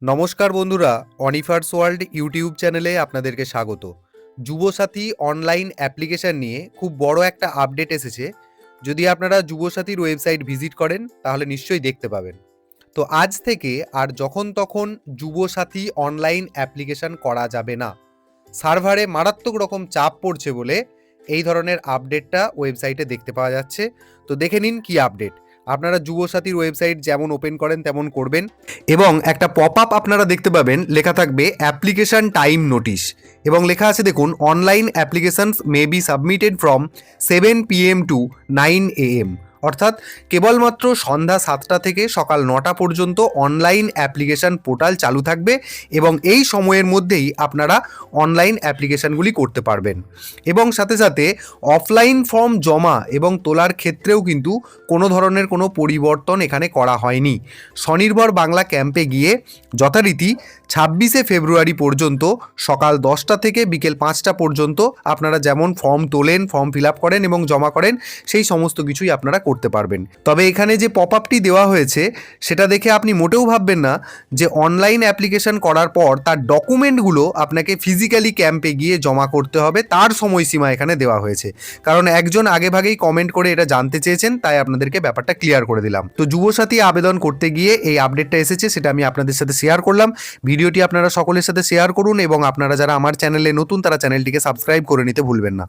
নমস্কার বন্ধুরা, অনিফার্স world YouTube চ্যানেলে আপনাদেরকে স্বাগত। যুবসাথী অনলাইন অ্যাপ্লিকেশন নিয়ে খুব বড় একটা আপডেট এসেছে। যদি আপনারা যুবসাথীর ওয়েবসাইট ভিজিট করেন তাহলে নিশ্চয়ই দেখতে পাবেন। তো আজ থেকে আর যখন তখন যুবসাথী অনলাইন অ্যাপ্লিকেশন করা যাবে না। সার্ভারে মারাত্মক রকম চাপ পড়ছে বলে এই ধরনের আপডেটটা ওয়েবসাইটে দেখতে পাওয়া যাচ্ছে। তো দেখে নিন কি আপডেট। আপনারা যুবসাথীর ওয়েবসাইট যেমন ওপেন করেন তেমন করবেন এবং একটা পপ আপ আপনারা দেখতে পাবেন, লেখা থাকবে অ্যাপ্লিকেশন টাইম নোটিশ এবং লেখা আছে দেখুন, online applications may be submitted from 7 PM to 9 AM। অর্থাৎ কেবলমাত্র সন্ধ্যা 7টা থেকে সকাল 9টা পর্যন্ত অনলাইন অ্যাপ্লিকেশন পোর্টাল চালু থাকবে এবং এই সময়ের মধ্যেই আপনারা অনলাইন অ্যাপ্লিকেশনগুলি করতে পারবেন। এবং সাথে সাথে অফলাইন ফর্ম জমা এবং তোলার ক্ষেত্রেও কিন্তু কোনো ধরনের কোনো পরিবর্তন এখানে করা হয়নি। স্বনির্ভর বাংলা ক্যাম্পে গিয়ে যথারীতি 26 ফেব্রুয়ারি পর্যন্ত সকাল 10টা থেকে বিকেল 5টা পর্যন্ত আপনারা যেমন ফর্ম তোলেন, ফর্ম ফিল আপ করেন এবং জমা করেন, সেই সমস্ত কিছুই আপনারা করতে পারবেন। তবে এখানে যে পপ আপটি দেওয়া হয়েছে সেটা দেখে আপনি মোটেও ভাববেন না যে অনলাইন অ্যাপ্লিকেশন করার পর তার ডকুমেন্টগুলো আপনাকে ফিজিক্যালি ক্যাম্পে গিয়ে জমা করতে হবে, তার সময়সীমা এখানে দেওয়া হয়েছে। কারণ একজন আগেভাগেই কমেন্ট করে এটা জানতে চেয়েছেন, তাই আপনাদেরকে ব্যাপারটা ক্লিয়ার করে দিলাম। তো যুবসাথী আবেদন করতে গিয়ে এই আপডেটটা এসেছে, সেটা আমি আপনাদের সাথে শেয়ার করলাম। ভিডিওটি আপনারা সকলের সাথে শেয়ার করুন এবং আপনারা যারা আমার চ্যানেলে নতুন তারা চ্যানেলটিকে সাবস্ক্রাইব করে নিতে ভুলবেন না।